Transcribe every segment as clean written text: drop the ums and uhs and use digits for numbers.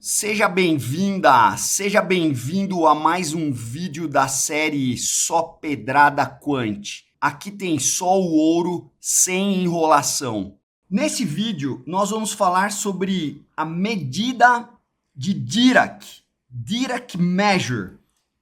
Seja bem-vinda, seja bem-vindo a mais um vídeo da série Só Pedrada Quant. Aqui tem só o ouro sem enrolação. Nesse vídeo, nós vamos falar sobre a medida de Dirac, Dirac Measure.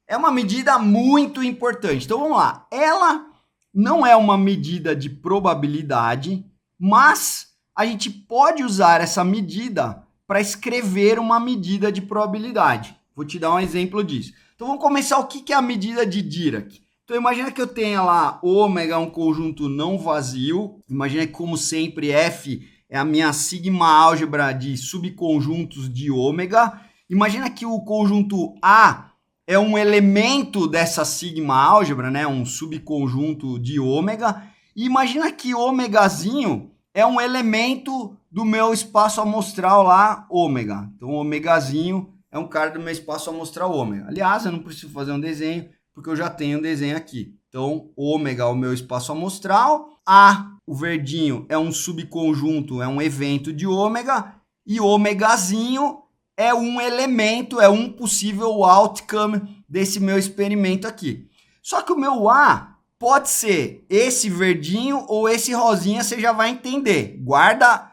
É uma medida muito importante. Então vamos lá. Ela não é uma medida de probabilidade, mas a gente pode usar essa medida para escrever uma medida de probabilidade. Vou te dar um exemplo disso. Então vamos começar o que é a medida de Dirac. Então imagina que eu tenha lá ômega, um conjunto não vazio. Imagina que, como sempre, F é a minha sigma álgebra de subconjuntos de ômega. Imagina que o conjunto A é um elemento dessa sigma álgebra, né? Um subconjunto de ômega. E imagina que ômegazinho é um elemento do meu espaço amostral lá, ômega. Então, o ômegazinho é um cara do meu espaço amostral ômega. Aliás, eu não preciso fazer um desenho, porque eu já tenho um desenho aqui. Então, ômega é o meu espaço amostral. A, o verdinho, é um subconjunto, é um evento de ômega. E ômegazinho é um elemento, é um possível outcome desse meu experimento aqui. Só que o meu A pode ser esse verdinho ou esse rosinha, você já vai entender. Guarda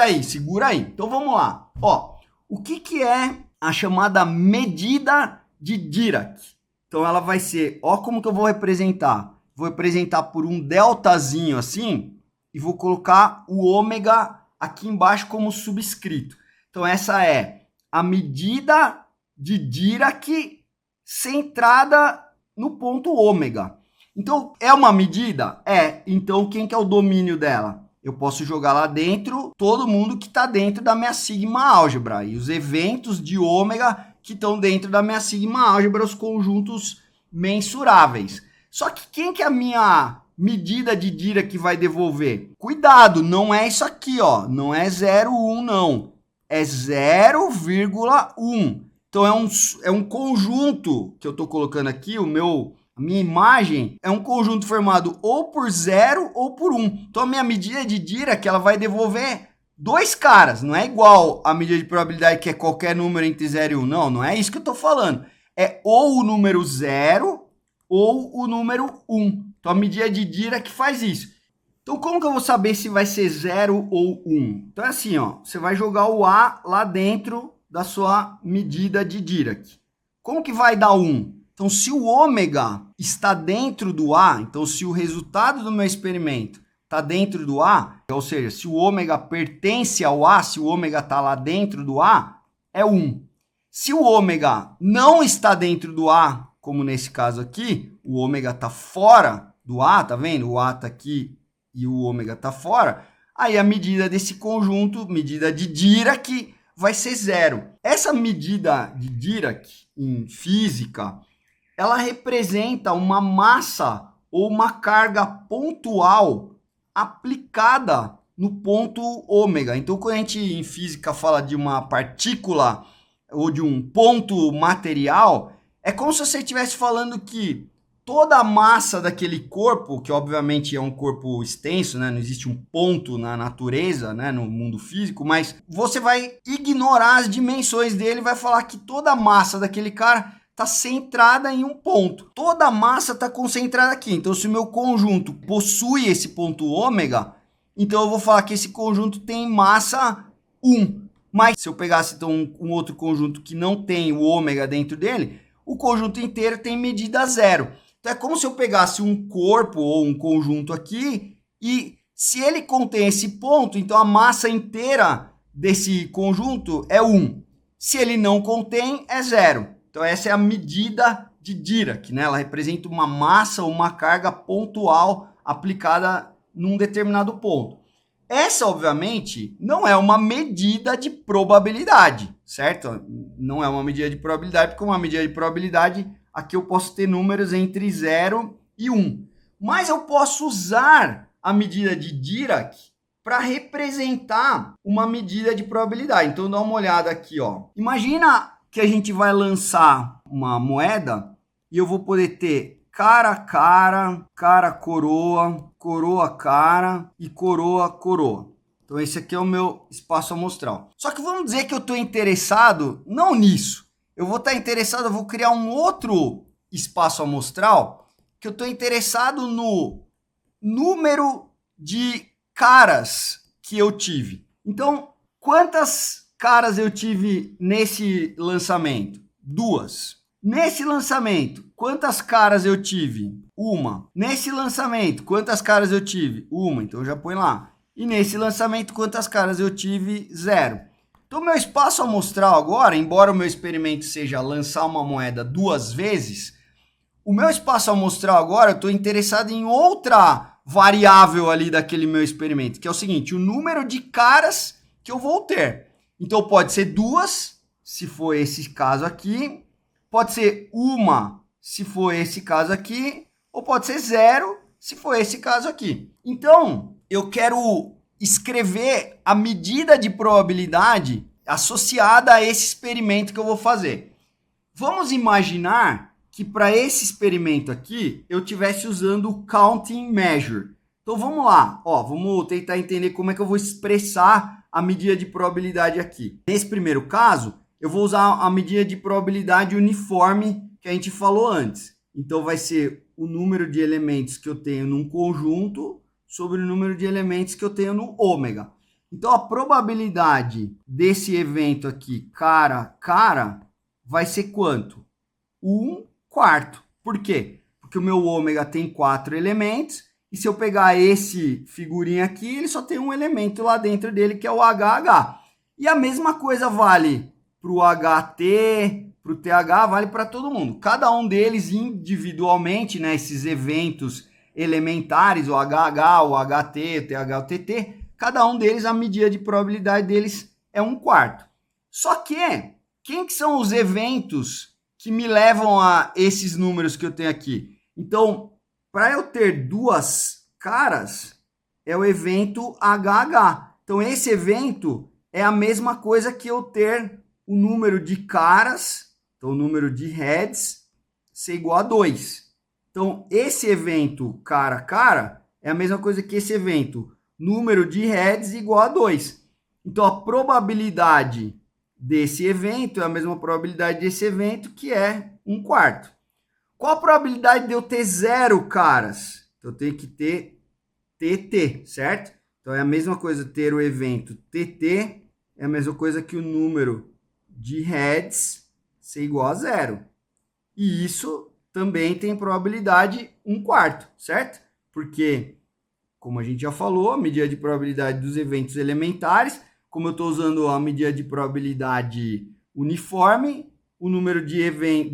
aí, segura aí. Então vamos lá. Ó, o que é a chamada medida de Dirac? Então ela vai ser, ó como que eu vou representar. Vou representar por um deltazinho assim e vou colocar o ômega aqui embaixo como subscrito. Então essa é a medida de Dirac centrada no ponto ômega. Então, é uma medida? É. Então, quem que é o domínio dela? Eu posso jogar lá dentro todo mundo que está dentro da minha sigma álgebra. E os eventos de ômega que estão dentro da minha sigma álgebra, os conjuntos mensuráveis. Só que quem que é a minha medida de Dirac vai devolver? Cuidado, não é isso aqui, ó. Não é 0,1, não. É 0,1. Então, é um conjunto que eu estou colocando aqui, a minha imagem é um conjunto formado ou por 0 ou por 1. Então, a minha medida de Dirac ela vai devolver dois caras. Não é igual a medida de probabilidade que é qualquer número entre 0 e 1. Não é isso que eu estou falando. É ou o número 0 ou o número 1. Então, a medida de Dirac faz isso. Então, como que eu vou saber se vai ser 0 ou 1? Então, é assim, ó. Você vai jogar o A lá dentro da sua medida de Dirac. Como que vai dar 1? Então, se o ômega está dentro do A, então se o resultado do meu experimento está dentro do A, ou seja, se o ômega pertence ao A, se o ômega está lá dentro do A, é 1. Se o ômega não está dentro do A, como nesse caso aqui, o ômega está fora do A, tá vendo? O A está aqui e o ômega está fora, aí a medida desse conjunto, medida de Dirac, vai ser 0. Essa medida de Dirac em física, ela representa uma massa ou uma carga pontual aplicada no ponto ômega. Então, quando a gente em física fala de uma partícula ou de um ponto material, é como se você estivesse falando que toda a massa daquele corpo, que obviamente é um corpo extenso, né? Não existe um ponto na natureza, né? No mundo físico, mas você vai ignorar as dimensões dele e vai falar que toda a massa daquele cara está centrada em um ponto. Toda a massa está concentrada aqui. Então, se o meu conjunto possui esse ponto ômega, então eu vou falar que esse conjunto tem massa 1. Mas se eu pegasse então um outro conjunto que não tem o ômega dentro dele, o conjunto inteiro tem medida 0. Então, é como se eu pegasse um corpo ou um conjunto aqui e se ele contém esse ponto, então a massa inteira desse conjunto é 1. Se ele não contém, é 0. Então, essa é a medida de Dirac, né? Ela representa uma massa ou uma carga pontual aplicada num determinado ponto. Essa, obviamente, não é uma medida de probabilidade, certo? Não é uma medida de probabilidade, porque uma medida de probabilidade, aqui eu posso ter números entre 0 e 1. Mas eu posso usar a medida de Dirac para representar uma medida de probabilidade. Então, dá uma olhada aqui, ó. Imagina que a gente vai lançar uma moeda e eu vou poder ter cara, cara, cara, coroa, coroa, cara e coroa, coroa. Então esse aqui é o meu espaço amostral. Só que vamos dizer que eu estou interessado não nisso. Eu vou estar interessado, eu vou criar um outro espaço amostral que eu estou interessado no número de caras que eu tive. Então, quantas caras eu tive nesse lançamento? 2. Nesse lançamento, quantas caras eu tive? 1. Nesse lançamento, quantas caras eu tive? 1. Então já põe lá. E nesse lançamento, quantas caras eu tive? 0. Então, meu espaço amostral agora, embora o meu experimento seja lançar uma moeda 2 vezes, o meu espaço amostral agora, eu estou interessado em outra variável ali daquele meu experimento, que é o seguinte, o número de caras que eu vou ter. Então, pode ser 2, se for esse caso aqui, pode ser 1, se for esse caso aqui, ou pode ser 0, se for esse caso aqui. Então, eu quero escrever a medida de probabilidade associada a esse experimento que eu vou fazer. Vamos imaginar que para esse experimento aqui, eu estivesse usando o counting measure. Então vamos lá, vamos tentar entender como é que eu vou expressar a medida de probabilidade aqui. Nesse primeiro caso, eu vou usar a medida de probabilidade uniforme que a gente falou antes. Então vai ser o número de elementos que eu tenho num conjunto sobre o número de elementos que eu tenho no ômega. Então a probabilidade desse evento aqui, cara, vai ser quanto? 1/4. Por quê? Porque o meu ômega tem 4 elementos, e se eu pegar esse figurinha aqui, ele só tem um elemento lá dentro dele, que é o HH. E a mesma coisa vale para o HT, para o TH, vale para todo mundo. Cada um deles individualmente, né, esses eventos elementares, o HH, o HT, o TH, o TT, cada um deles, a medida de probabilidade deles é 1/4. Só que, quem que são os eventos que me levam a esses números que eu tenho aqui? Então, para eu ter 2 caras, é o evento HH. Então, esse evento é a mesma coisa que eu ter o número de caras, então o número de heads, ser igual a 2. Então, esse evento cara, é a mesma coisa que esse evento número de heads igual a 2. Então, a probabilidade desse evento é a mesma probabilidade desse evento, que é 1/4. Qual a probabilidade de eu ter 0 caras? Então, eu tenho que ter TT, certo? Então, é a mesma coisa ter o evento TT, é a mesma coisa que o número de heads ser igual a 0. E isso também tem probabilidade 1/4, certo? Porque, como a gente já falou, a medida de probabilidade dos eventos elementares, como eu estou usando a medida de probabilidade uniforme, o número de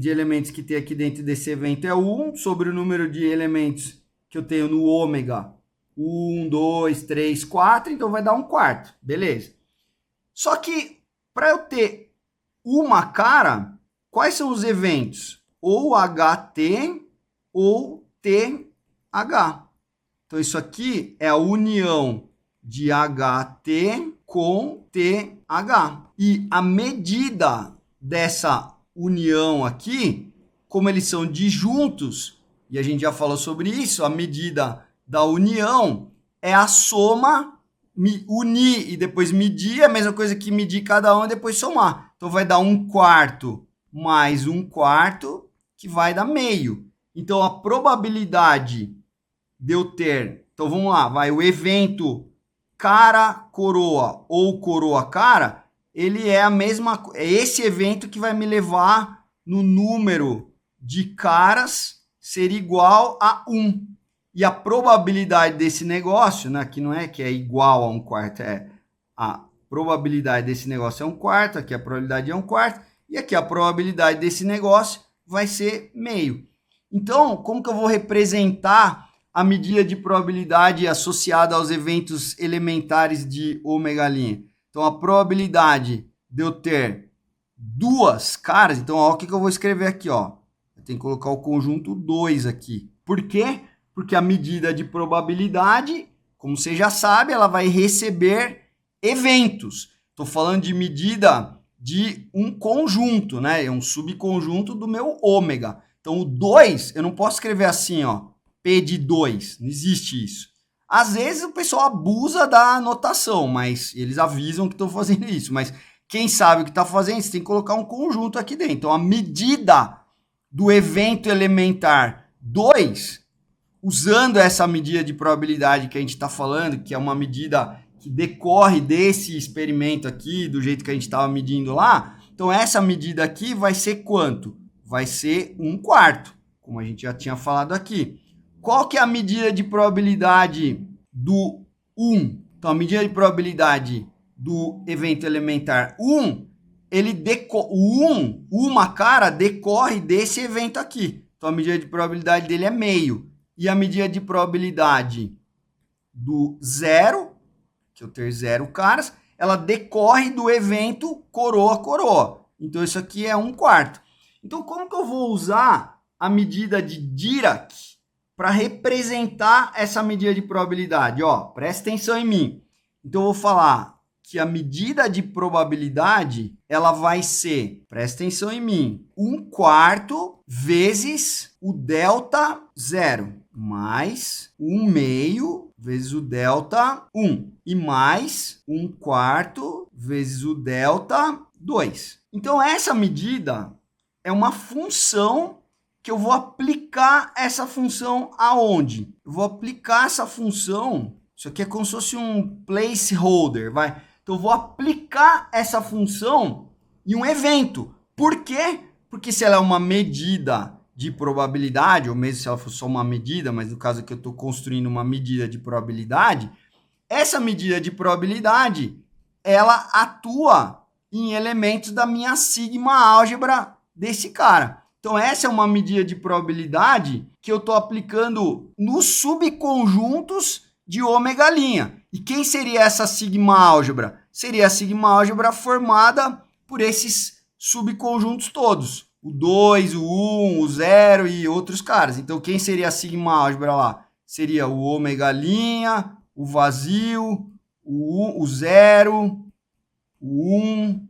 elementos que tem aqui dentro desse evento é 1, sobre o número de elementos que eu tenho no ômega, 1, 2, 3, 4, então vai dar 1/4, beleza. Só que, para eu ter uma cara, quais são os eventos? Ou HT ou TH. Então, isso aqui é a união de HT com TH. E a medida dessa união aqui, como eles são disjuntos, e a gente já falou sobre isso, a medida da união é a soma, unir e depois medir, é a mesma coisa que medir cada um e depois somar. Então, vai dar 1/4 mais 1/4, que vai dar meio. Então, a probabilidade de eu ter... Então, vamos lá, o evento cara-coroa ou coroa-cara, ele é a mesma... É esse evento que vai me levar no número de caras ser igual a 1. E a probabilidade desse negócio, né, aqui não é que é igual a 1/4, é a probabilidade desse negócio é 1/4, aqui a probabilidade é 1/4, e aqui a probabilidade desse negócio vai ser meio. Então, como que eu vou representar a medida de probabilidade associada aos eventos elementares de ômega linha? Então, a probabilidade de eu ter 2 caras, então, o que eu vou escrever aqui, ó? Eu tenho que colocar o conjunto 2 aqui. Por quê? Porque a medida de probabilidade, como você já sabe, ela vai receber eventos. Estou falando de medida de um conjunto, né? É um subconjunto do meu ômega. Então, o 2, eu não posso escrever assim, ó, P de 2. Não existe isso. Às vezes o pessoal abusa da anotação, mas eles avisam que estão fazendo isso. Mas quem sabe o que está fazendo, você tem que colocar um conjunto aqui dentro. Então, a medida do evento elementar 2, usando essa medida de probabilidade que a gente está falando, que é uma medida que decorre desse experimento aqui, do jeito que a gente estava medindo lá. Então, essa medida aqui vai ser quanto? Vai ser 1/4, como a gente já tinha falado aqui. Qual que é a medida de probabilidade do 1? Então, a medida de probabilidade do evento elementar 1, uma cara decorre desse evento aqui. Então, a medida de probabilidade dele é meio. E a medida de probabilidade do 0, que eu ter 0 caras, ela decorre do evento coroa-coroa. Então, isso aqui é 1/4. Então, como que eu vou usar a medida de Dirac para representar essa medida de probabilidade? Ó, presta atenção em mim. Então, eu vou falar que a medida de probabilidade, ela vai ser, presta atenção em mim, 1/4 vezes o delta 0, mais 1/2 vezes o delta 1, e mais 1/4 vezes o delta 2. Então, essa medida é uma função que eu vou aplicar essa função aonde? Eu vou aplicar essa função, isso aqui é como se fosse um placeholder, vai? Então, eu vou aplicar essa função em um evento. Por quê? Porque se ela é uma medida de probabilidade, ou mesmo se ela for só uma medida, mas no caso aqui eu estou construindo uma medida de probabilidade, essa medida de probabilidade, ela atua em elementos da minha sigma álgebra desse cara. Então, essa é uma medida de probabilidade que eu estou aplicando nos subconjuntos de ômega'. E quem seria essa sigma álgebra? Seria a sigma álgebra formada por esses subconjuntos todos. O 2, o 1, o 0 e outros caras. Então, quem seria a sigma álgebra lá? Seria o ômega', o vazio, o 0, o 1,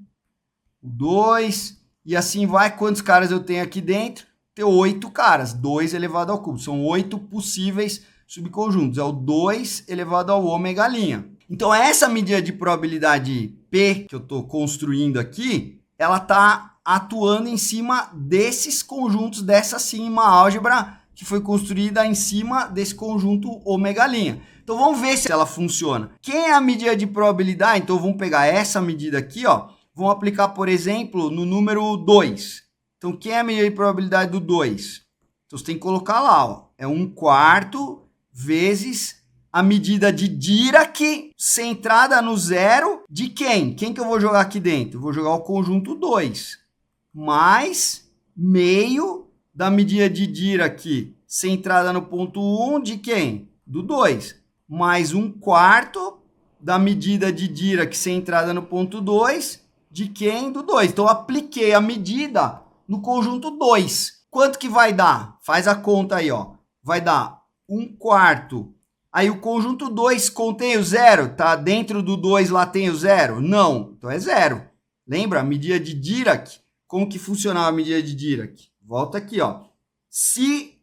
o 2... E assim vai, quantos caras eu tenho aqui dentro? Tenho 8 caras, 2 elevado ao cubo. São 8 possíveis subconjuntos. É o 2 elevado ao ômega'. Então, essa medida de probabilidade P que eu estou construindo aqui, ela está atuando em cima desses conjuntos, dessa sigma álgebra que foi construída em cima desse conjunto ômega'. Então, vamos ver se ela funciona. Quem é a medida de probabilidade? Então, vamos pegar essa medida aqui, ó. Vamos aplicar, por exemplo, no número 2. Então, quem é a medida de probabilidade do 2? Então, você tem que colocar lá, ó. É 1/4 vezes a medida de Dirac centrada no 0 de quem? Quem que eu vou jogar aqui dentro? Eu vou jogar o conjunto 2. Mais meio da medida de Dirac centrada no ponto 1 de quem? Do 2. Mais 1/4 da medida de Dirac centrada no ponto 2 de quem? Do 2. Então, eu apliquei a medida no conjunto 2. Quanto que vai dar? Faz a conta aí, ó. Vai dar 1/4. Aí, o conjunto 2 contém o 0? Tá dentro do 2 lá tem o 0? Não. Então, é 0. Lembra? A medida de Dirac. Como que funcionava a medida de Dirac? Volta aqui, ó. Se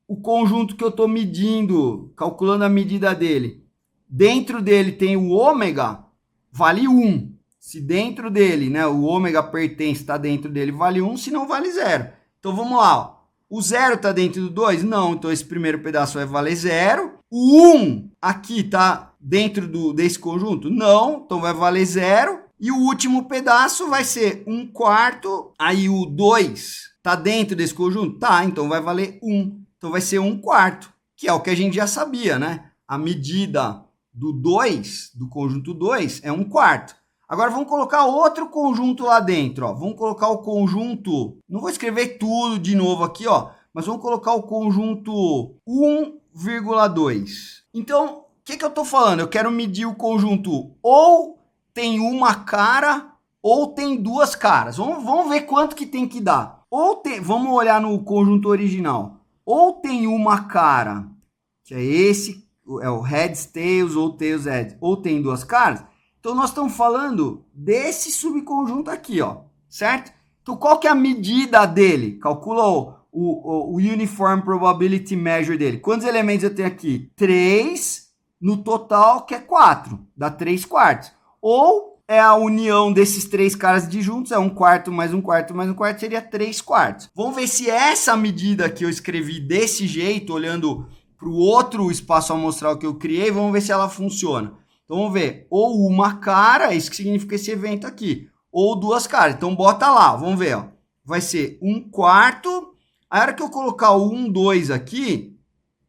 o conjunto que eu estou medindo, calculando a medida dele, dentro dele tem o ômega, vale 1. Se dentro dele, né, o ômega pertence, está dentro dele, vale 1, se não vale 0. Então, vamos lá. Ó. O 0 está dentro do 2? Não, então esse primeiro pedaço vai valer 0. O 1 aqui está dentro desse conjunto? Não, então vai valer 0. E o último pedaço vai ser 1/4. Aí o 2 está dentro desse conjunto? Tá, então vai valer 1. Então vai ser 1/4, que é o que a gente já sabia, né? A medida do 2, do conjunto 2, é 1/4. Agora, vamos colocar outro conjunto lá dentro, ó. Vamos colocar o conjunto... Não vou escrever tudo de novo aqui, ó. Mas vamos colocar o conjunto 1,2. Então, o que eu estou falando? Eu quero medir o conjunto ou tem uma cara ou tem duas caras. Vamos ver quanto que tem que dar. Vamos olhar no conjunto original. Ou tem uma cara, que é esse, é o heads, tails ou tails, heads. Ou tem duas caras. Então, nós estamos falando desse subconjunto aqui, ó, certo? Então, qual que é a medida dele? Calcula o Uniform Probability Measure dele. Quantos elementos eu tenho aqui? 3 no total, que é 4, dá 3 quartos. Ou é a união desses 3 caras disjuntos, é 1 quarto mais 1 quarto mais 1 quarto, seria 3 quartos. Vamos ver se essa medida que eu escrevi desse jeito, olhando para o outro espaço amostral que eu criei, vamos ver se ela funciona. Então vamos ver, ou uma cara, isso que significa esse evento aqui, ou 2 caras. Então bota lá, vamos ver, ó. Vai ser 1 quarto, a hora que eu colocar o 1, 2 aqui,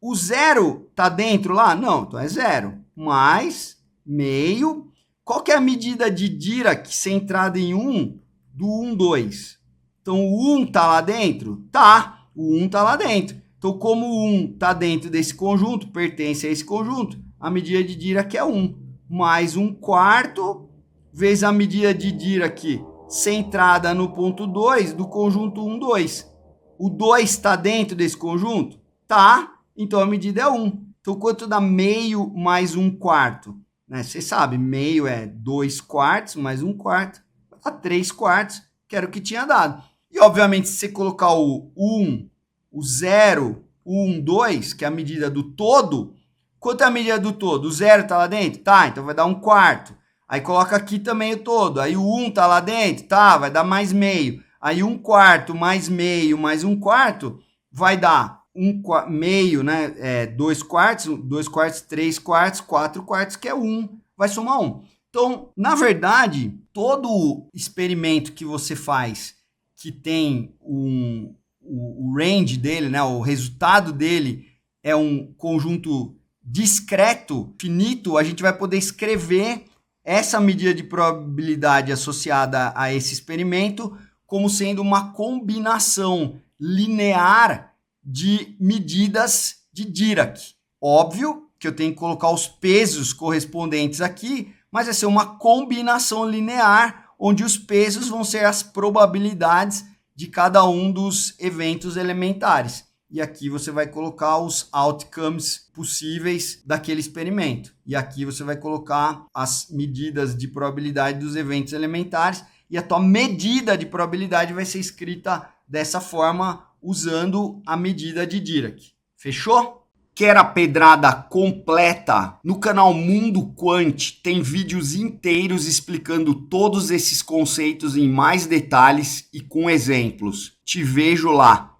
o 0 tá dentro lá? Não, então é 0. Mais meio. Qual que é a medida de Dirac centrada em 1 do 1, 2? Então o 1 tá lá dentro? Tá, o 1 tá lá dentro. Então como o 1 tá dentro desse conjunto, pertence a esse conjunto, a medida de Dirac é 1. Mais 1 quarto vezes a medida de Dirac centrada no ponto 2 do conjunto 1, 2. O 2 está dentro desse conjunto? Tá. Então a medida é 1. Então quanto dá meio mais 1 quarto? Né? Você sabe, meio é 2 quartos mais 1 quarto. Dá 3 quartos, que era o que tinha dado. E obviamente se você colocar o 1, o 0, o 1, 2, que é a medida do todo, quanto é a medida do todo? O 0 está lá dentro? Tá, então vai dar 1 quarto. Aí coloca aqui também o todo. Aí o 1 está lá dentro? Tá, vai dar mais meio. Aí 1 quarto mais meio mais 1 quarto vai dar meio, né? 2 quartos, 2 quartos, 3 quartos, 4 quartos, que é 1, vai somar 1. Então, na verdade, todo experimento que você faz que tem o range dele, né? O resultado dele é um conjunto discreto, finito, a gente vai poder escrever essa medida de probabilidade associada a esse experimento como sendo uma combinação linear de medidas de Dirac. Óbvio que eu tenho que colocar os pesos correspondentes aqui, mas vai ser uma combinação linear, onde os pesos vão ser as probabilidades de cada um dos eventos elementares. E aqui você vai colocar os outcomes possíveis daquele experimento. E aqui você vai colocar as medidas de probabilidade dos eventos elementares. E a tua medida de probabilidade vai ser escrita dessa forma, usando a medida de Dirac. Fechou? Quer a pedrada completa? No canal Mundo Quant tem vídeos inteiros explicando todos esses conceitos em mais detalhes e com exemplos. Te vejo lá.